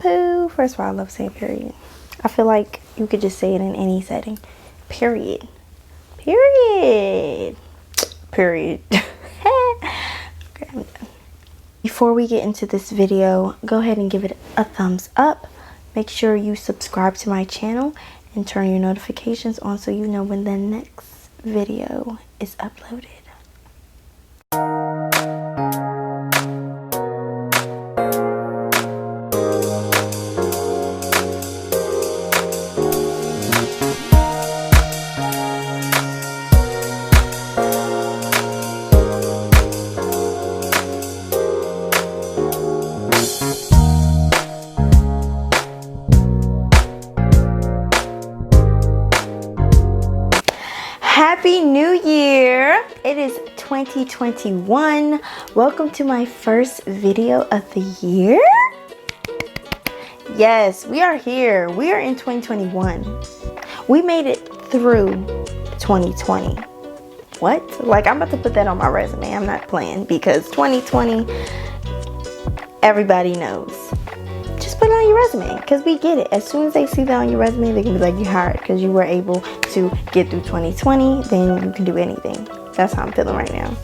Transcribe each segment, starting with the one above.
shampoo. First of all, I love saying period. I feel like you could just say it in any setting. Period. Period. Period. Okay, I'm done. Before we get into this video, go ahead and give it a thumbs up. Make sure you subscribe to my channel and turn your notifications on so you know when the next video is uploaded. Happy New Year! It is 2021. Welcome to my first video of the year. Yes, we are here. We are in 2021. We made it through 2020. What? Like, I'm about to put that on my resume. I'm not playing, because 2020, everybody knows. Just put it on your resume, because we get it. As soon as they see that on your resume, they're gonna be like, you hired, because you were able to get through 2020. Then you can do anything. That's how I'm feeling right now.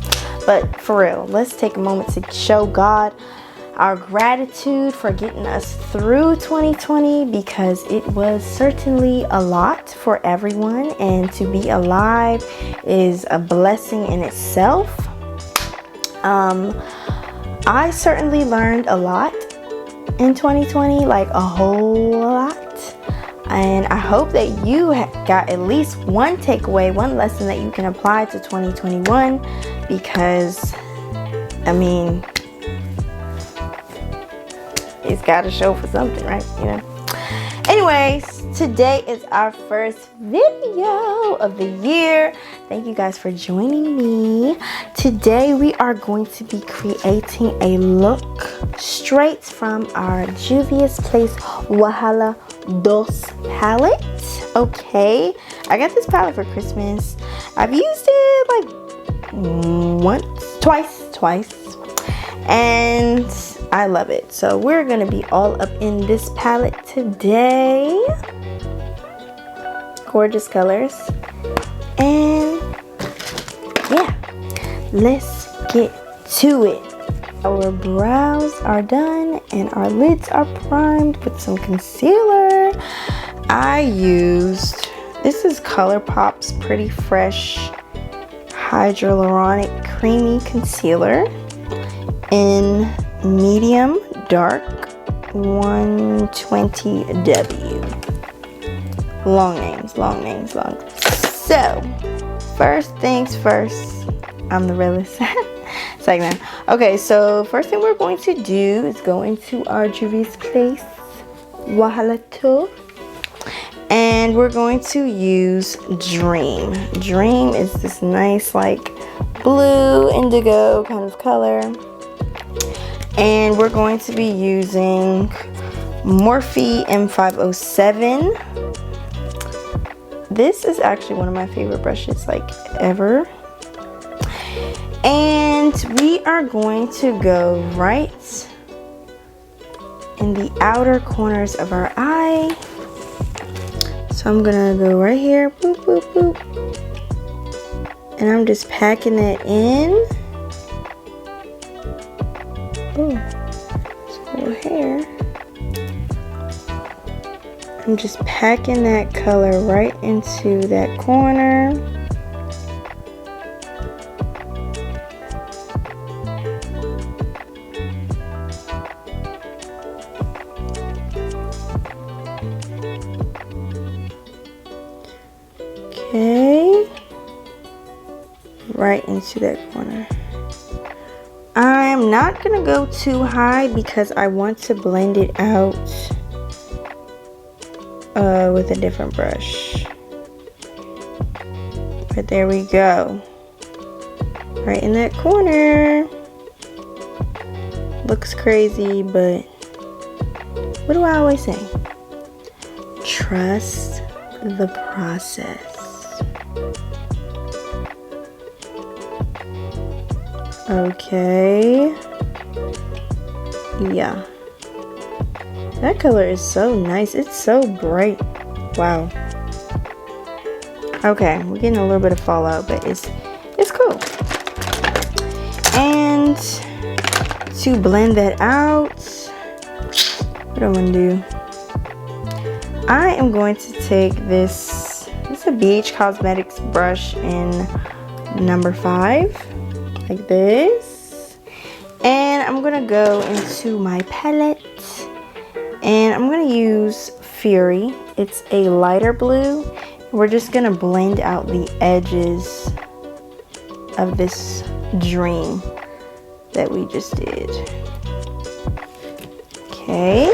But for real, let's take a moment to show God our gratitude for getting us through 2020, because it was certainly a lot for everyone, and to be alive is a blessing in itself. I certainly learned a lot in 2020, like a whole lot, and I hope that you got at least one takeaway, one lesson that you can apply to 2021, because I mean, it's got to show for something, right? You know. Anyways, today is our first video of the year. Thank you guys for joining me. Today we are going to be creating a look straight from our Juvia's Place Wahala Dos palette. Okay, I got this palette for Christmas. I've used it like twice, and I love it. So we're gonna be all up in this palette today. Gorgeous colors. And yeah, let's get to it. Our brows are done and our lids are primed with some concealer. I used, this is ColourPop's Pretty Fresh Hyaluronic Creamy Concealer in medium dark 120W. Long names. So, first things first, I'm the realist. Second. Okay, so first thing we're going to do is go into our Juvia's Place Wahala 2. And we're going to use Dream. Dream is this nice, like, blue indigo kind of color. And we're going to be using Morphe M507. This is actually one of my favorite brushes, like, ever. And we are going to go right in the outer corners of our eye. So I'm gonna go right here, boop, boop, boop. And I'm just packing that in. Ooh, it's a little hair. I'm just packing that color right into that corner. Okay, right into that corner. I'm not gonna go too high because I want to blend it out with a different brush. But there we go, right in that corner. Looks crazy, but what do I always say? Trust the process. Okay. Yeah. That color is so nice. It's so bright. Wow. Okay, we're getting a little bit of fallout, but it's cool. And to blend that out, what do I want to do? I am going to take this is a BH Cosmetics brush in number 5, like this. And I'm going to go into my palette, and I'm going to use Fury. It's a lighter blue. We're just going to blend out the edges of this dream that we just did. Okay,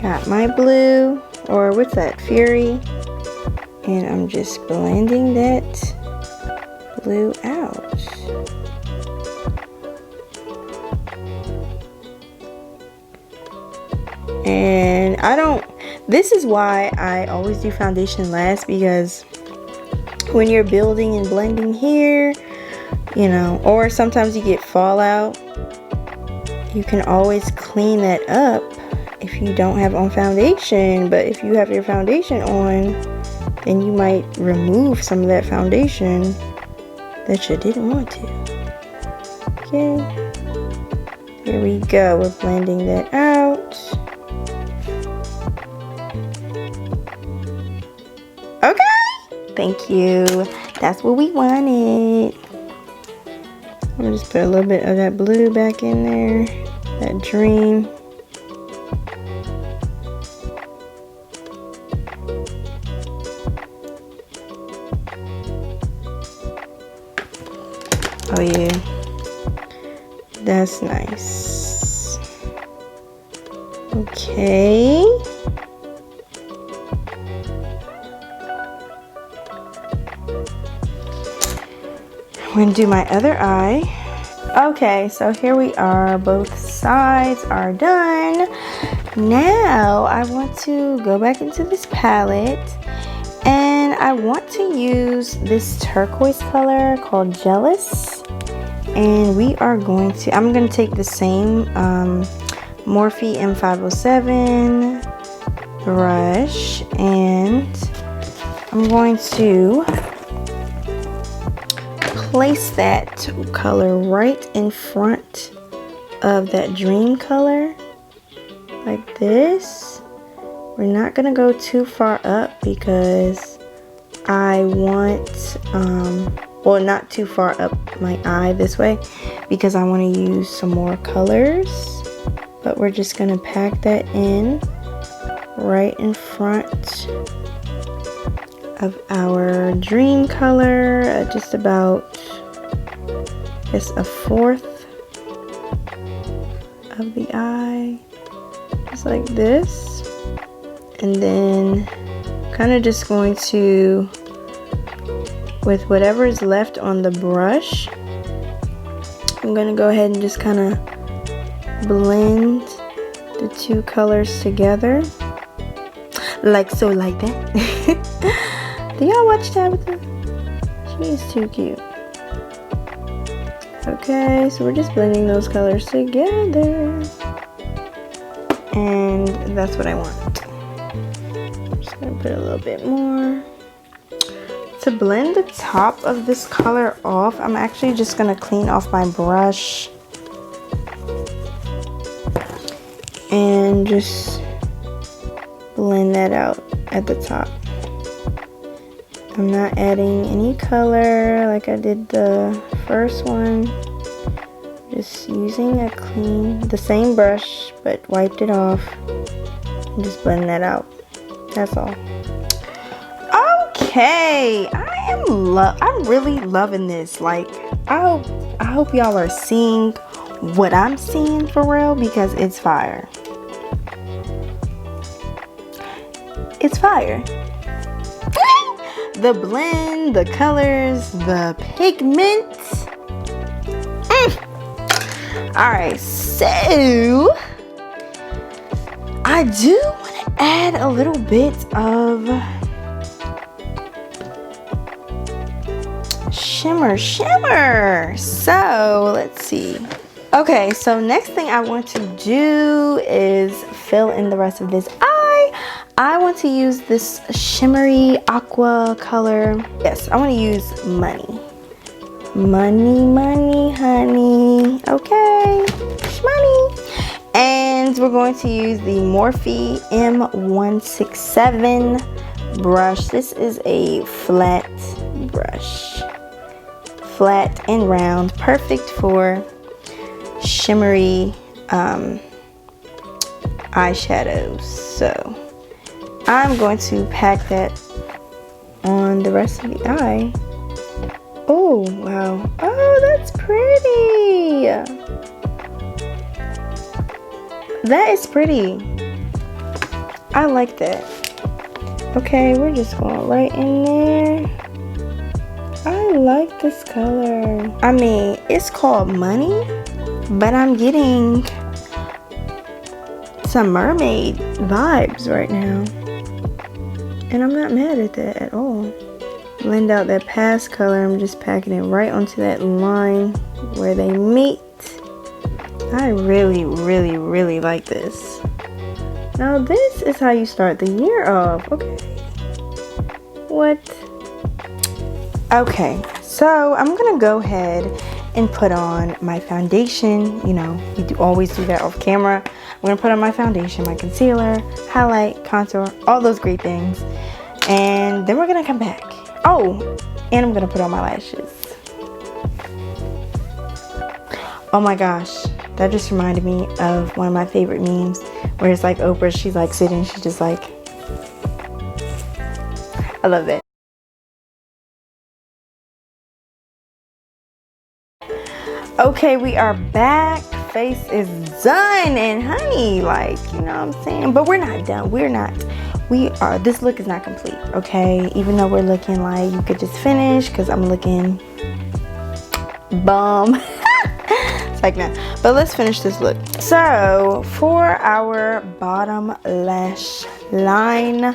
got my blue, or what's that, Fury, and I'm just blending that blue out. And this is why I always do foundation last, because when you're building and blending here, you know, or sometimes you get fallout, you can always clean that up if you don't have on foundation. But if you have your foundation on, then you might remove some of that foundation that you didn't want to. Okay, here we go. We're blending that out. Okay, thank you. That's what we wanted. I'm gonna just put a little bit of that blue back in there, that dream. Oh yeah, that's nice. Okay. I'm gonna do my other eye. Okay, so here we are. Both sides are done. Now I want to go back into this palette, and I want to use this turquoise color called Jealous. And I'm gonna take the same Morphe M507 brush, and I'm going to place that color right in front of that dream color, like this. We're not gonna go too far up because I want, well, not too far up my eye this way, because I want to use some more colors. But we're just gonna pack that in right in front of our dream color, just about, I guess, a fourth of the eye, just like this. And then kind of just going to, with whatever is left on the brush, I'm going to go ahead and just kind of blend the two colors together, like so, like that. Do y'all watch Tabitha? She is too cute. Okay, so we're just blending those colors together, and that's what I want. I'm just gonna put a little bit more. To blend the top of this color off, I'm actually just gonna clean off my brush and just blend that out at the top. I'm not adding any color like I did the first one. Just using the same brush, but wiped it off and just blend that out. That's all. Okay, I'm really loving this. Like, I hope y'all are seeing what I'm seeing for real, because it's fire. It's fire. The blend, the colors, the pigment. Alright, so I do want to add a little bit of shimmer. So let's see. Okay, so next thing I want to do is fill in the rest of this eye, I want to use this shimmery aqua color. Yes, I want to use Money. Money, honey. Okay, money. And we're going to use the Morphe M167 brush. This is a flat brush. Flat and round, perfect for shimmery eyeshadows. So I'm going to pack that on the rest of the eye. Oh, wow. Oh, that's pretty. That is pretty. I like that. Okay, we're just going right in there. I like this color. I mean, it's called Money, but I'm getting some mermaid vibes right now. And I'm not mad at that at all. Blend out that past color. I'm just packing it right onto that line where they meet. I really, really, really like this. Now this is how you start the year off. Okay. What? Okay, so I'm gonna go ahead and put on my foundation. You know, you always do that off camera. I'm gonna put on my foundation, my concealer, highlight, contour, all those great things. And then we're gonna come back. Oh, and I'm gonna put on my lashes. Oh my gosh, that just reminded me of one of my favorite memes where it's like Oprah, she's like sitting, she's just like, I love that. Okay, we are back. Face is done, and honey, like, you know what I'm saying? But we're not done. We are, this look is not complete, okay? Even though we're looking like you could just finish, because I'm looking bum. It's like, no. But let's finish this look. So, for our bottom lash line,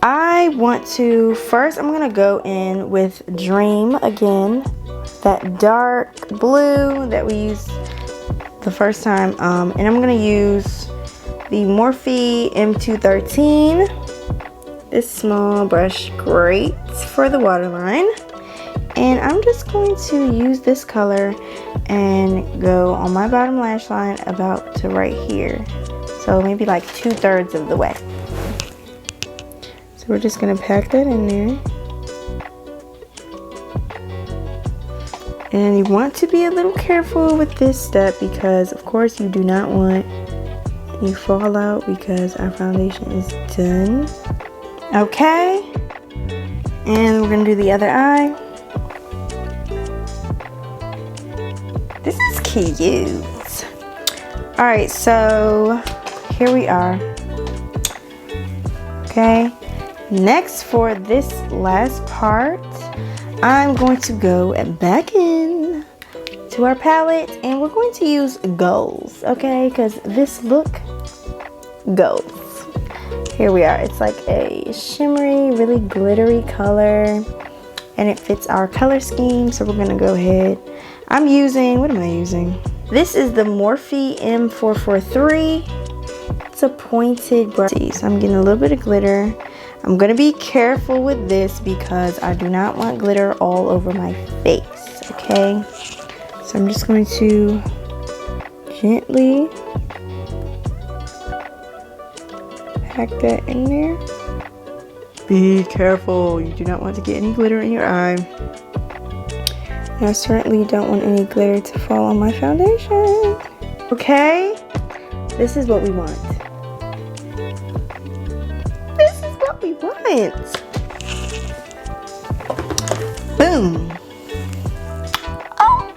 I want to, first I'm going to go in with Dream again. That dark blue that we used the first time, and I'm gonna use the Morphe M213. This small brush, great for the waterline, and I'm just going to use this color and go on my bottom lash line about to right here, so maybe like 2/3 of the way. So we're just gonna pack that in there. And you want to be a little careful with this step because of course you do not want any fallout because our foundation is done. Okay, and we're gonna do the other eye. This is cute. All right, so here we are. Okay, next for this last part, I'm going to go back in to our palette and we're going to use goals, okay? Because this look goes. Here we are. It's like a shimmery, really glittery color and it fits our color scheme. So we're going to go ahead. I'm using, what am I using? This is the Morphe M443. It's a pointed brush. So I'm getting a little bit of glitter. I'm going to be careful with this because I do not want glitter all over my face, okay? So I'm just going to gently pack that in there. Be careful, you do not want to get any glitter in your eye. And I certainly don't want any glitter to fall on my foundation. Okay, this is what we want. We want. Boom. Oh,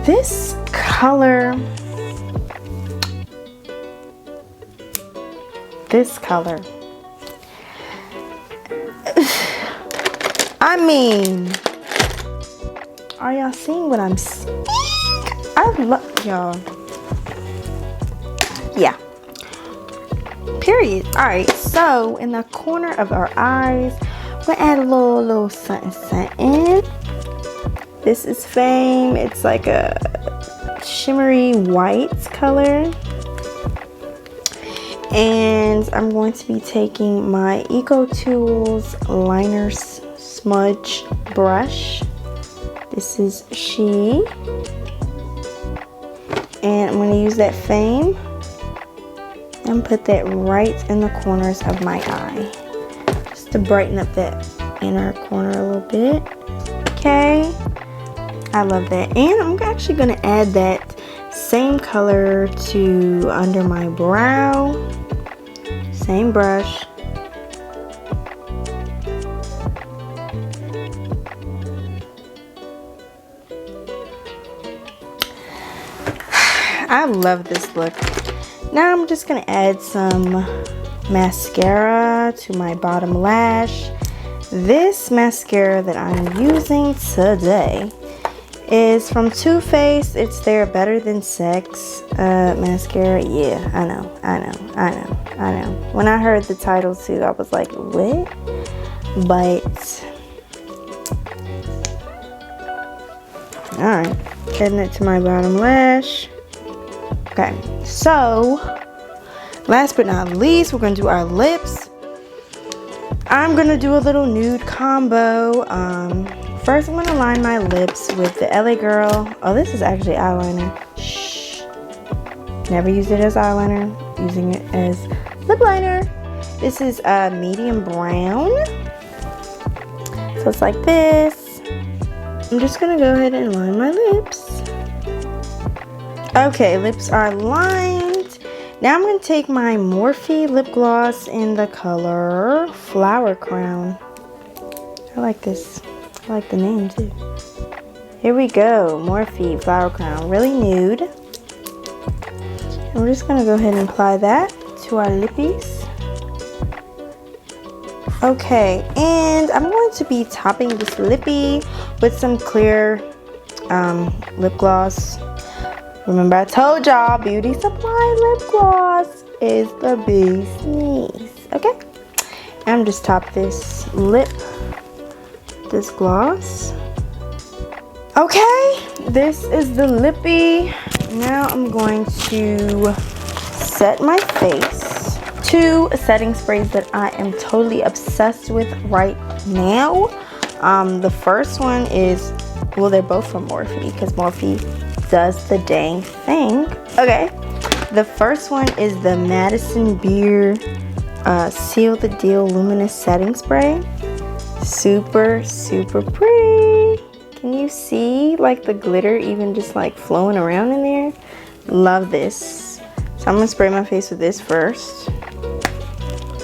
this color. I mean, are y'all seeing what I'm seeing? I love y'all. Yeah. Period. Alright, so in the corner of our eyes, we'll add a little something, something. This is Fame. It's like a shimmery white color. And I'm going to be taking my Eco Tools liner smudge brush. This is she. And I'm going to use that Fame and put that right in the corners of my eye, just to brighten up that inner corner a little bit. Okay, I love that. And I'm actually going to add that same color to under my brow. Same brush. I love this look. Now I'm just going to add some mascara to my bottom lash. This mascara that I'm using today is from Too Faced. It's their Better Than Sex mascara. Yeah, I know. When I heard the title too, I was like, what? But, alright, adding it to my bottom lash. Okay, so last but not least, we're going to do our lips. I'm going to do a little nude combo. First, I'm going to line my lips with the LA Girl. Oh, this is actually eyeliner. Shh. Never used it as eyeliner. Using it as lip liner. This is medium brown. So it's like this. I'm just going to go ahead and line my lips. Okay, lips are lined. Now I'm going to take my Morphe lip gloss in the color Flower Crown. I like this. I like the name too. Here we go. Morphe Flower Crown. Really nude. And we're just going to go ahead and apply that to our lippies. Okay, and I'm going to be topping this lippy with some clear lip gloss. Remember I told y'all Beauty Supply lip gloss is the bee's knees. Okay, I'm just top this lip, this gloss. Okay, this is the lippy. Now I'm going to set my face. 2 setting sprays that I am totally obsessed with right now. The first one is, well, they're both from Morphe because Morphe does the dang thing. Okay, the first one is the Madison Beer Seal the Deal Luminous Setting Spray. Super pretty. Can you see like the glitter even just like flowing around in there? Love this. So I'm gonna spray my face with this first.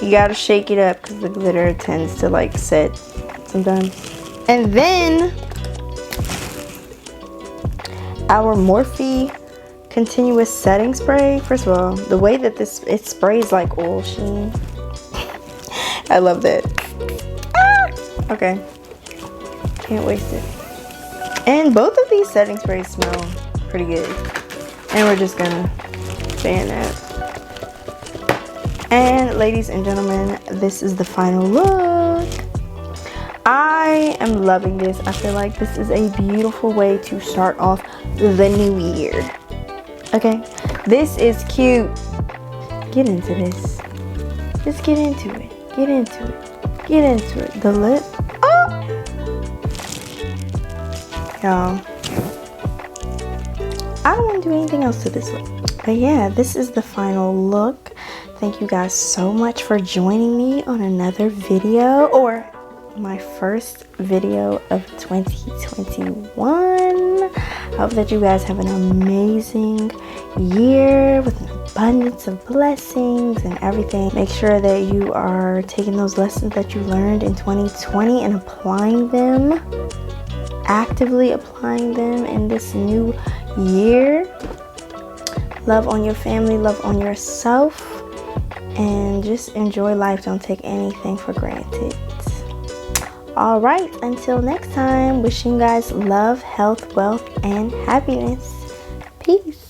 You gotta shake it up because the glitter tends to like set sometimes. And then our Morphe Continuous Setting Spray. First of all, the way that it sprays like oil sheen. I love that. Okay, can't waste it. And both of these setting sprays smell pretty good. And we're just gonna fan that. And ladies and gentlemen, this is the final look. I am loving this. I feel like this is a beautiful way to start off the new year. Okay, this is cute. Get into this. Just get into it. Get into it. Get into it. The lip. Oh! Y'all, I don't want to do anything else to this look. But yeah, this is the final look. Thank you guys so much for joining me on another video, or my first video of 2021. I hope that you guys have an amazing year with an abundance of blessings and everything. Make sure that you are taking those lessons that you learned in 2020 and applying them, actively applying them in this new year. Love on your family, love on yourself, and just enjoy life. Don't take anything for granted. All right, until next time, wishing you guys love, health, wealth, and happiness. Peace.